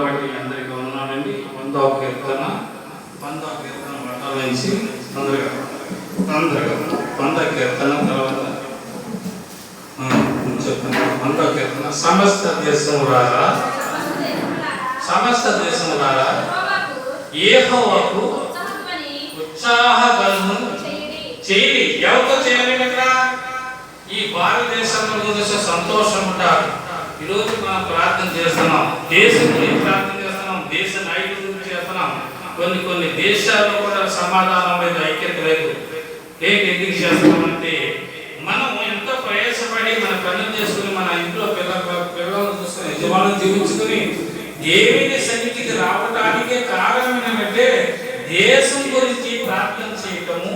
కాబట్టి అందరికీ ఉన్నానండి. 100వ కీర్తన పట్టాల నుంచి తొందరగా 100వ కీర్తన తర్వాత చెప్తాను. 100వ కీర్తన సమస్త దేశములారా యెహోవాకు ఉత్సాహధ్వని చేయి. ఎవరితో చేయాలి కదా? ఈ భారతదేశంలో సంతోషం ఉంటారు. ఈరోజు మనం ప్రార్థన చేస్తున్నాం, దేశం గురించి ప్రార్థన చేస్తున్నాం, దేశ నాయకుల గురించి చేస్తున్నాం. కొన్ని దేశాల్లో కూడా సమాధానం లేదు, ఐక్యత లేదు. ఎందుకు చేస్తున్నామంటే మనం ఎంతో ప్రయాసపడి మన పనులు చేసుకుని మన ఇంట్లో పిల్లలను చూసుకుని యజమానులు జీవించుకుని దేవుని సన్నిధికి రావటానికే కారణం ఏంటంటే దేశం గురించి ప్రార్థన చేయటము,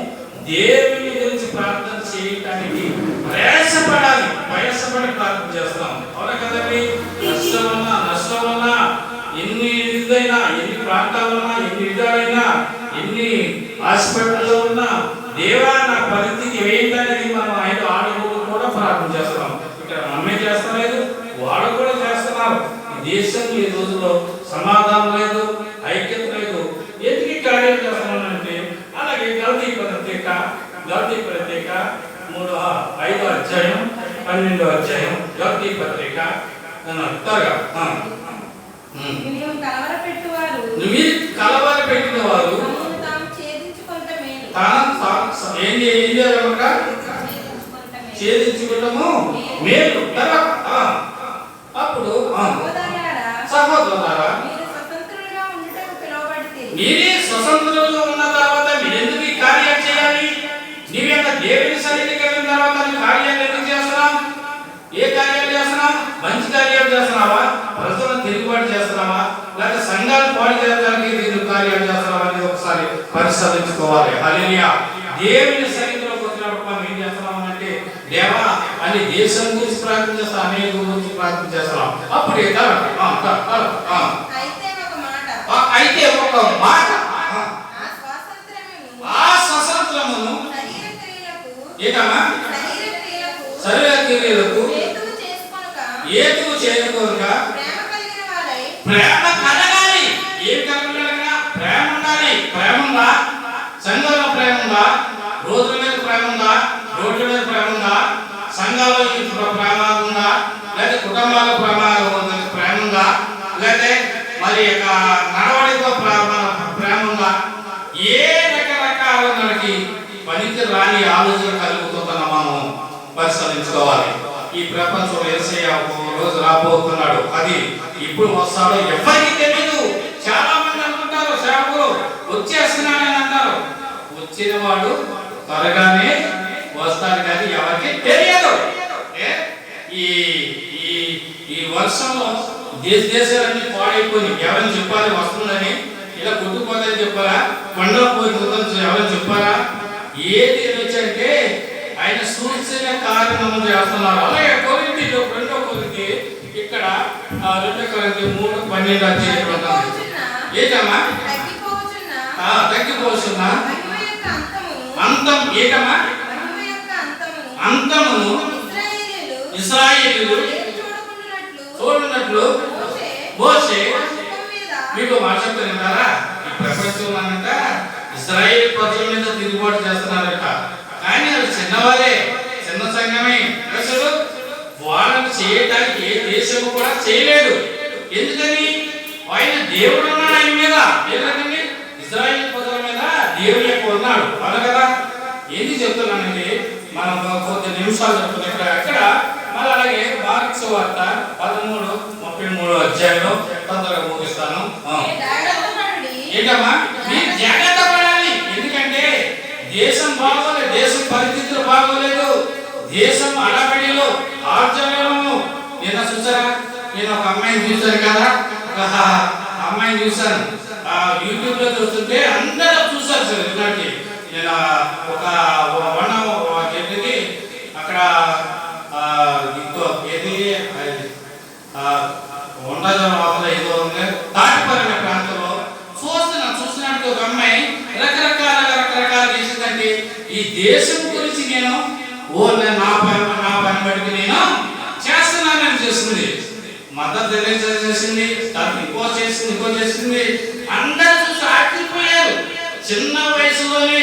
దేవుని గురించి ప్రార్థన చేయటానికి ప్రయాసపడి ప్రార్థన చేస్తాం. అవునా కదండి? నష్టమన్నా ఎన్ని ఇదైనా, ఎన్ని ప్రాంతాలన్నా, ఎన్ని విధాలైనా, ఎన్ని హాస్పిటల్లో ఉన్నా దేవా నా పరిస్థితి ఏంటనేది మనం 5 ఆడుగులు కూడా ప్రార్థన చేస్తున్నాం. ఇక్కడ మనమే చేస్తలేదు, వాళ్ళు కూడా చేస్తున్నారు. ఈ దేశంలో ఈ రోజుల్లో సమాధానం లేదు, ఐక్యత లేదు. ఎందుకు కార్యం చేస్తున్నానంటే అలాగే గల్తీ పత్రిక 5వ అధ్యాయం 12వ అధ్యాయం గల్తీ పత్రిక త్వరగా మీరు కలవరపెట్టిన వారు ఛేదించుకుంటాము మేలు. అప్పుడు సహోదరులారా మీరే స్వతంత్రులుగా ఉన్న తర్వాత మీరు ఎందుకు ఈ కార్యాలు చేయాలి? నీవు యొక్క దేవుని సన్నిధికి వెళ్ళిన తర్వాత నీ కార్యాలు ఎందుకు చేస్తున్నావు? ఏ కార్యాలు చేస్తున్నావు? మంచి కార్యాలు చేస్తున్నావా? ప్రజలను తిరుగుబాటు చేస్తున్నావా? లేక సంఘాలు పాడు చేయడానికి దీని కార్యాలు చేస్తున్నావా అనేది ఒకసారి పరిశీలించుకోవాలి. హల్లెలూయా. దేవుని సన్నిధిలోకి వచ్చినప్పుడు మనం ఏం చేస్తున్నాం అంటే దేవా అని దేశం గురించి ప్రార్థన చేస్తాం, అనేక గురించి ప్రార్థన చేస్తున్నాం. అప్పుడు అయితే ఒక మాట ఆ స్వతంత్రమును శరీర క్రియలకు ఏతుకు చేయకూడక ప్రేమ కలగాలి. ఏం కలగాలి? ప్రేమ ఉండాలి. ప్రేమ ఉందా? సంఘంలో ప్రేమ ఉందా? రోజుల మీద ప్రేమ ఉందా? రోడ్ల మీద ప్రేమ ఉందా? సంఘాల్లో ప్రేమ ఉందా? లేదా కుటుంబాల ప్రేమ ఉందా? లేదా మరి నడవడితో ప్రేమ ఉందా? ఏ రకరకాల మనకి పనికి రాని ఆలోచన కలుగుతుందన్న మనం పరిశీలించుకోవాలి. ఈ ప్రపంచంలో యేసయ్య ఒక రోజు రాబోతున్నాడు. అది ఇప్పుడు వస్తాడో ఎవరికి తెలియదు. చాలా మంది అనుకుంటారు సేవకులు వచ్చేస్తున్నాడని అంటారు. వచ్చిన వాడు త్వరగానే వస్తాడు కానీ ఎవరికి తెలియదు. ఈ వర్షంలో దేశాలన్నీ పాడైపోయి ఎవరైనా చెప్పాలి వస్తుందని, ఇలా కొట్టుకోదని చెప్పారా? కొండలు పోతుందని ఎవరైనా చెప్పారా? ఏది వచ్చంటే ఆయన సూచన కార్యక్రమం చేస్తున్నారు. అలాగే కొరింథీలో 2వ కొరింథీ ఇక్కడ 2 కొరింథీ 3:12 ఏటమ్మా తగ్గిపోతున్నా అంతం ఏటమ్మా అంతమును ఇశ్రాయేలీయులు చూడనట్లు మోషే మీకు మాట్లాడుతున్నారా? ఈ ప్రపంచంలో అంట ఇశ్రాయేల్ ప్రజల మీద తిరుగుబాటు చేస్తున్నారట. కానీ అది చిన్నవారే, చిన్న సంఘమే. అసలు వాళ్ళని చేయటానికి ఏ దేశము కూడా చేయలేదు. ఎందుకని? ఆయన దేవుడు ఉన్నాడు ఆయన మీద. ఎందుకంటే ఇశ్రాయేల్ ప్రజల మీద దేవుడు యొక్క ఉన్నాడు అలా కదా. ఏంటి చెప్తున్నానండి, మనం కొద్ది నిమిషాలు చెప్తున్నా. అక్కడ మళ్ళీ అలాగే మార్కు సువార్త 13:33 అధ్యాయంలో తొందరగా ముగిస్తాను. ఏంటమ్మా? మీరు జాగ్రత్త పడాలి. ఎందుకంటే దేశం బాగోలేదు, దేశం పరిస్థితులు బాగోలేదు, దేశం అడబడిలో ఆర్జనము. నిన్న చూసారా? నేను ఒక అమ్మాయిని చూశాను కదా, ఒక అమ్మాయిని చూశాను యూట్యూబ్ లో చూస్తుంటే అందరూ చూసారు సార్. ఇలాంటి నేను ఒక ఏంటిది అక్కడ ఏది ఉండజం అవతల ఏదో ఉంది తాటిపల్లి ప్రాంతంలో చూసినట్టు ఒక అమ్మాయి రకరకాల చేసిందండి. ఈ దేశం గురించి నేను నా పని బట్టి నేను చేస్తున్నానని చేస్తుంది. మదర్ తెరేసా చేసింది, ఇంకో చేసింది. అందరూ చూసి ఆశ్చర్యపోయారు. చిన్న వయసులోనే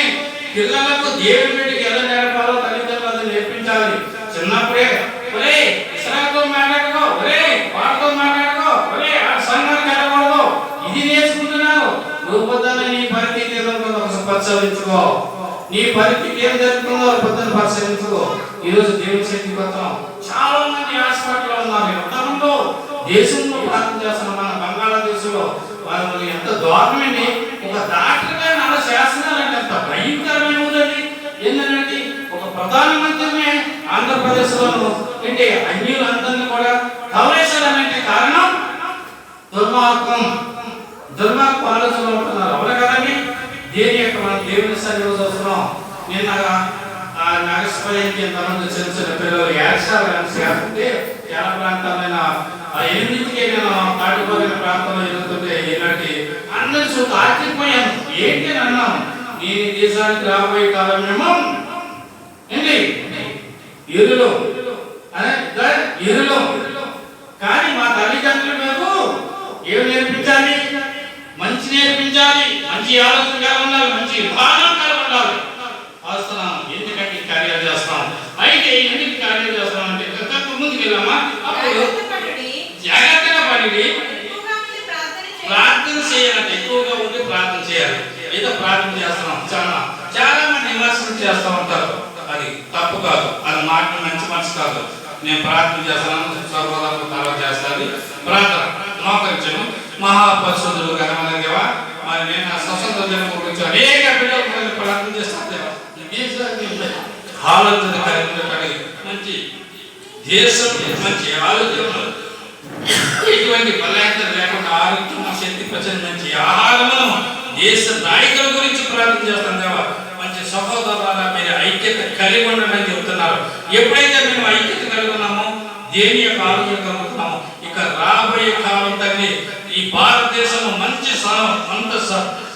పిల్లలకు దేవుడి బిడ్డకి ఎలా నేర్పాలో తల్లిదండ్రులు అది నేర్పించాలి. చిన్నప్పుడే ఒరే ఇస్రాయల్తో మాట్లాడుకో, ఒరే వాళ్ళతో మాట్లాడుకో, ఒరే ఆ సంఘానికి వెళ్ళకూడదు, ఇది నేర్చుకుంటున్నావు. నువ్వు పొద్దున్న నీ పరిస్థితి ఏదో పరిశీలించుకో, నీ పరిస్థితి ఏం జరుగుతుందో పొద్దున్న పరిశీలించుకో. ఈరోజు దేవుని శక్తి కోసం చాలా మంది హాస్పిటల్లో ఉన్నారు. ఎంతమందో దేశంలో ప్రార్థన చేస్తున్నారు. మన బంగాళాదేశంలో వాళ్ళు ఎంత దారుణమండి. ఒక డాక్టర్ గారిని అలా చేస్తున్నారంటే ఎంత భయంకరమైన ఊరది. ఏంటంటే ఒక ప్రధానమంత్రిని ఆంధ్రప్రదేశ్లోను ఏంటి అన్యులందరినీ కూడా కవరేశారంటే కారణం దుర్మార్గం ఆలోచనలు ఉంటున్నారు. ఎవరు కదండి దేని యొక్క మనం దేవుని సన్నిధిలో చూస్తున్నాం. నిన్న నగరస్పైకి ఎంతమంది చిన్న చిన్న పిల్లలు చేస్తుంటే చాలా ప్రాంతాలైన 8కి నేను తాటిపోయిన ప్రాంతంలో ఎదుగుతుంటే ఇలాంటి అందరి చూసి ఆశ్చర్యపోయాను. ఏంటి అని అన్నాం. ఈ దేశానికి రాబోయే కాలం మేము ఏంటి ఎరులో కానీ మా తల్లిదండ్రులు మేము ఏం నేర్పించాలి? మంచి నేర్పించాలి, మంచి ఆలోచన కలిగి ఉండాలి, మంచి విధానం కలిగి ఉండాలి. వస్తున్నాం ఎందుకంటే కార్యాలు చేస్తాం. అయితే ఎందుకు కార్యాలు చేస్తాం అంటే ముందుకు వెళ్ళామా, అప్పుడు జాగ్రత్తగా పడి ప్రార్థన చేయాలంటే ఎక్కువగా ఉండి ప్రార్థన చేయాలి. ఏదో ప్రార్థన చేస్తున్నాం. చాలా మంది విమర్శలు చేస్తూ ఉంటారు. అది తప్పు కాదు, అది మాట మంచి మనసు కాదు. నేను ప్రార్థన చేస్తాను, సర్వదాలు తర్వాత చేస్తాను. ప్రార్థన మోకరించను. మహాపరిశుద్ధుడు ఘనమైన దేవా, మరి నేను స్వతంత్ర జనం గురించి అనేక బిడ్డలు ప్రార్థన చేస్తాను. ఆలోచన కలిగి మంచి దేశం, మంచి ఆలోచన, ఎటువంటి బలహీనత లేకుండా ఆరోగ్యం, శక్తి ప్రచన, మంచి ఆహారమును దేశ నాయకుల గురించి ప్రార్థన చేస్తాను దేవా. మంచి సహోదరుల మీరు ఐక్యత కలిగి ఉండమని చెప్తున్నారు. ఎప్పుడైతే మేము ఐక్యత కలిగి ఉన్నామో, దేని యొక్క ఆలోచన కలుగుతున్నాము, ఇక రాబోయే కాలం తల్లి ఈ భారతదేశం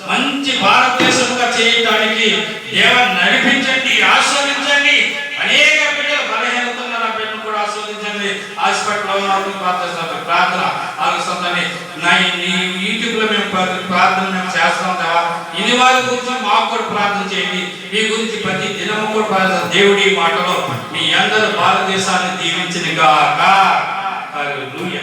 మంచి భారతదేశంగా చేయడానికి దేవాన్ని నడిపించండి, ఆస్వాదించండి. అనేక బిడ్డలు బలహీనతన్నారు, ఆ బిడ్డను కూడా ఆస్వాదించండి. హాస్పిటల్లో ప్రార్థన ఆలోచనని యూట్యూబ్లో మేము ప్రార్థన చేస్తాం కదా. ఇన్ని వారి గురించి మాకు కూడా ప్రార్థన చేయండి. మీ గురించి ప్రతి దినము కూడా ప్రార్థన. దేవుడి మాటలో మీ అందరూ భారతదేశాన్ని దీవించిన గాక. హల్లెలూయా.